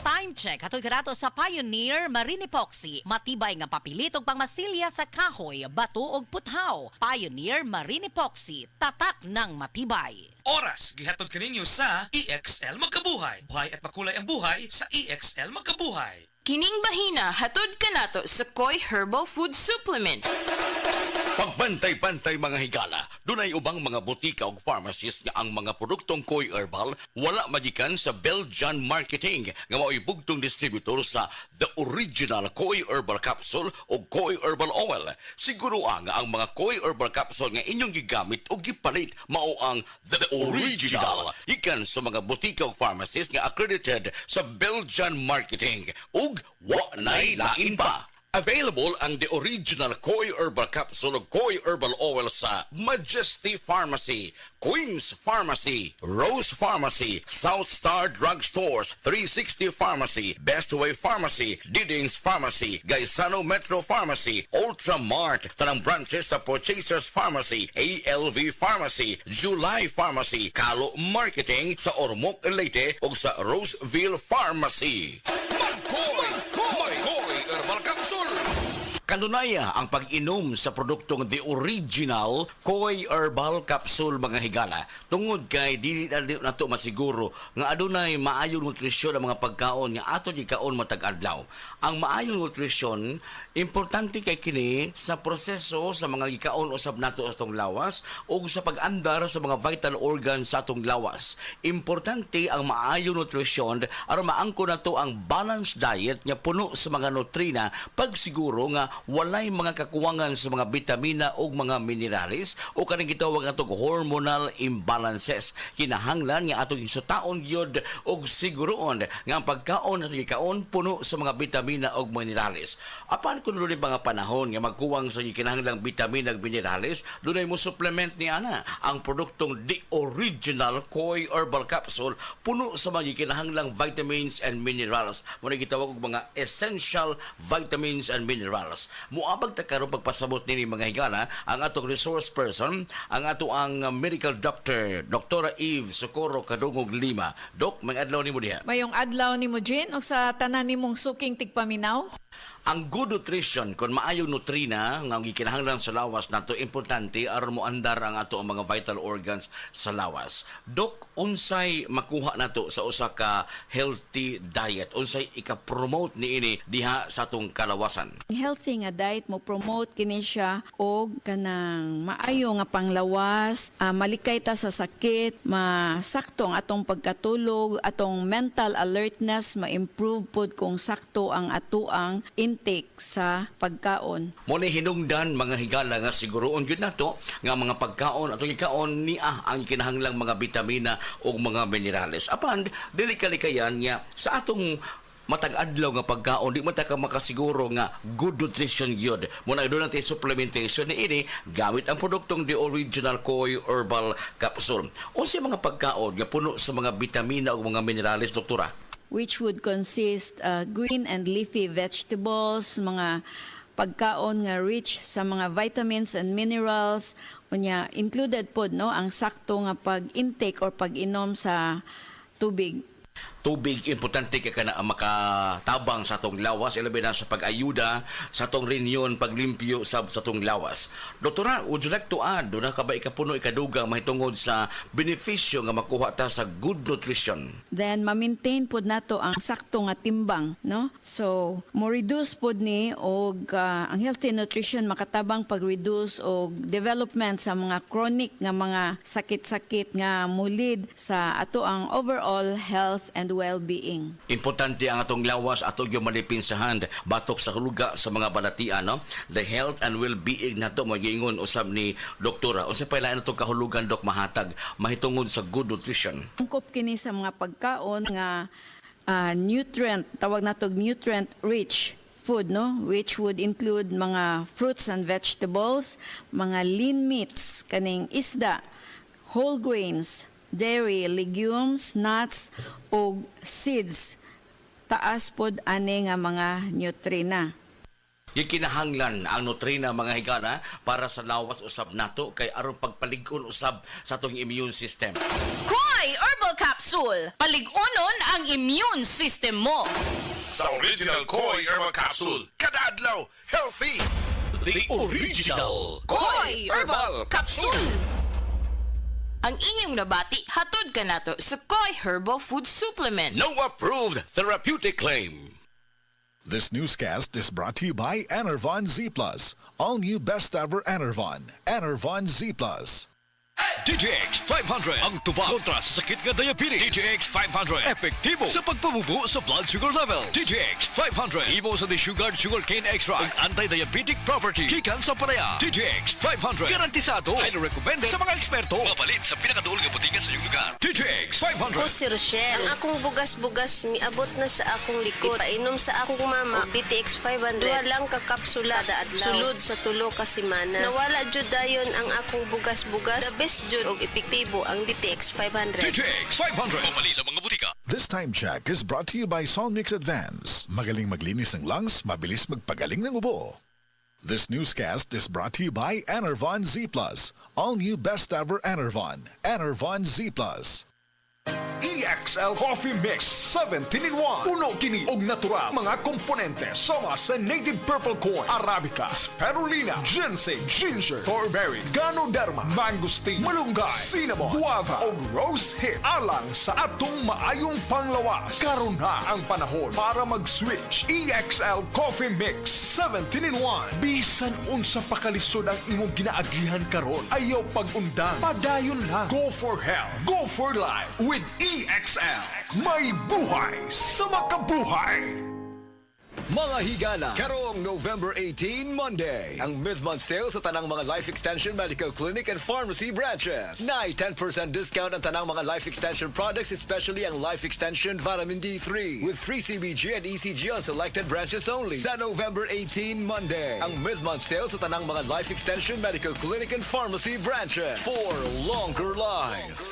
Time check hatod kadato sa Pioneer Marine Epoxy. Matibay nga papilitog pangmasilya sa kahoy, bato ug puthaw. Pioneer Marine Epoxy, tatak ng matibay. Oras gihatod kaninyo sa EXL Magkabuhay. Buhay at makulay ang buhay sa EXL Magkabuhay. Kining bahina hatod kanato sa Koi Herbal Food Supplement. Pagbantay-bantay mga higala, dunay ubang mga butika ug pharmacies nga ang mga produktong Koi Herbal wala magikan sa Belgian Marketing nga mao'y bugtong distributor sa The Original Koi Herbal Capsule o Koi Herbal Oil. Siguro nga ang mga Koi Herbal Capsule nga inyong gigamit o gipalit mao ang The Original. Ikan sa mga butika ug pharmacies nga accredited sa Belgian Marketing ug wa nay lain pa. Available ang The Original Koi Herbal Capsule o Koi Herbal Oil sa Majesty Pharmacy, Queen's Pharmacy, Rose Pharmacy, South Star Drug Stores, 360 Pharmacy, Bestway Pharmacy, Diding's Pharmacy, Gaisano Metro Pharmacy, Ultramart, tanang branches sa Purchasers Pharmacy, ALV Pharmacy, July Pharmacy, Kalo Marketing sa Ormoc Leyte o sa Roseville Pharmacy. Magkoy! Magkoy Herbal Capsule! Kanunaya ang pag-inom sa produktong The Original Koi Herbal Capsule mga higala. Tungod kay dili na to masiguro nga adunay maayong nutrisyon ang mga pagkaon nga ato gikaon matag adlaw. Ang maayong nutrisyon importante kay kini sa proseso sa mga gikaon usab nato sa atong lawas o sa pag-andar sa mga vital organs sa atong lawas. Importante ang maayong nutrisyon aron maangko nato ang balanced diet nga puno sa mga nutrina pagsiguro nga walay mga kakuwangan sa mga bitamina o mga minerales o kaning gitawag atong hormonal imbalances. Kinahanglan nga atong isutaon gyud og siguroon nga ang pagkaon atong gikaon puno sa mga bitamina o minerales. Apan kun dunay mga panahon nga magkuwang sa kinahanglang bitamina ug minerales, dunay mo supplement ni ana ang produktong The Original Koi Herbal Capsule puno sa mga kinahanglang vitamins and minerals. Mo gitawag og mga essential vitamins and minerals. Muabag ta karon pagpasabot nini mga higala ang atong resource person, ang ato ang medical doctor, Dr. Eve Socorro Kadungog Lima. Dok, may adlaw nimo diha. Mayong adlaw ni mo, Jen, o sa tanan nimong suking tigpaminaw? Ang good nutrition, kung maayong nutrina nga gikinahanglan sa lawas nato, importante aron mo andar ang ato ang mga vital organs sa lawas. Dok, unsay makuha nato sa usa ka healthy diet? Unsay ika-promote niini diha sa atong kalawasan? Healthy nga diet mo promote kini siya og kanang maayo nga panglawas, malikay ta sa sakit, masakto ang atong pagkatulog, atong mental alertness ma-improve pod kung sakto ang atuang intake sa pagkaon. Muna hinungdan mga higala nga siguroon yun nato nga mga pagkaon atong ikaon niya ang kinahanglang mga bitamina o mga minerales. Apan, dili kalikayan nga sa atong matag-adlaw nga pagkaon, di man ta ka makasiguro nga good nutrition gyud. Muna doon natin supplementation ni ini gamit ang produktong The Original Koi Herbal Capsule. O sa mga pagkaon nga puno sa mga bitamina o mga minerales, doktora? Which would consist green and leafy vegetables, mga pagkaon nga rich sa mga vitamins and minerals, unya included pod no ang sakto nga pag-intake or pag-inom sa tubig. Tubig, importante ka na makatabang sa atong lawas, ilabi na sa pag-ayuda sa atong reunion, paglimpyo sa atong lawas. Doktora, would you like to add, doon na ka ba ikapuno, ikadugang mahitungod sa benepisyo nga makuha ta sa good nutrition? Then ma-maintain pod nato ang sakto nga timbang, no? So, mo reduce pod ni og ang healthy nutrition makatabang pag-reduce og development sa mga chronic nga mga sakit-sakit nga mulid sa ato ang overall health and well-being. Importante ang atong lawas ato yung malipinsahan batok sa huluga sa mga balatian, no? The health and well-being nato magiingon usab ni doktora. Unsa pa lain atong kahulugan dok mahatag mahitungod sa good nutrition? Tungkop kini sa mga pagkaon nga nutrient, tawag natog nutrient rich food, no, which would include mga fruits and vegetables, mga lean meats kaning isda, whole grains, dairy, legumes, nuts, o seeds. Taas pod ani nga mga nutrina. Yung kinahanglan ang nutrina mga higala para sa lawas usab nato kay aron pagpalig-on usab sa atong immune system. Koi Koy Herbal Capsule. Paligunon ang immune system mo. Sa original Koi Herbal Capsule, kada adlaw, healthy! The original Koy Herbal Capsule. Ang inyong nabati, hatod ka nato sa Koy Herbal Food Supplement. no approved therapeutic claim. This newscast is brought to you by Enervon Z+. All new best ever Enervon. Enervon Z+. DGX 500 ang tubag kontra sa sakit nga diabetes. DGX 500 epektibo sa pagpabubo sa blood sugar level. DGX 500 imo sa desugared sugarcane extract ug anti-diabetic property gikan sa palaya. DGX 500 garantisado highly recommended sa mga eksperto. Mapalit sa pinakaduol nga botika sa iyong lugar. DGX 500. Ako si Rochelle. Ang akong bugas-bugas miabot na sa akong likod. Painom sa akong mama og DTX 500. Duha lang ka kapsula kada adlaw. Sulod sa tulo ka semana. Nawala jud dayon ang akong bugas-bugas. The best jud og epektibo ang DTX 500. DGX 500 mapalit sa mga botika. This time check is brought to you by Solmix Advance. Magaling maglinis ng lungs, mabilis magpagaling ng ubo. This newscast is brought to you by Enervon Z+. All new best ever Enervon. Enervon Z+. EXL Coffee Mix 17-in-1. Puno kini og natural mga komponente sama sa native purple corn, arabica, spirulina, ginseng, ginger, thornberry, ganoderma, mangosteen, malunggay, cinnamon, guava ug rose hip alang sa atong maayong panglawas. Karon na ang panahon para mag-switch. EXL Coffee Mix 17-in-1. Bisan unsa pa kalisod ang imong ginaagihan karon, ayaw pag-undang. Padayon lang. Go for health. Go for life with EXL. May buhay sa makabuhay. Mga higala, karong November 18, Monday, ang mid-month sale sa tanang mga Life Extension Medical Clinic and Pharmacy branches. Na'y 10% discount ang tanang mga Life Extension products, especially ang Life Extension Vitamin D3 with free CBG and ECG on selected branches only. Sa November 18, Monday, ang mid-month sale sa tanang mga Life Extension Medical Clinic and Pharmacy branches for longer life.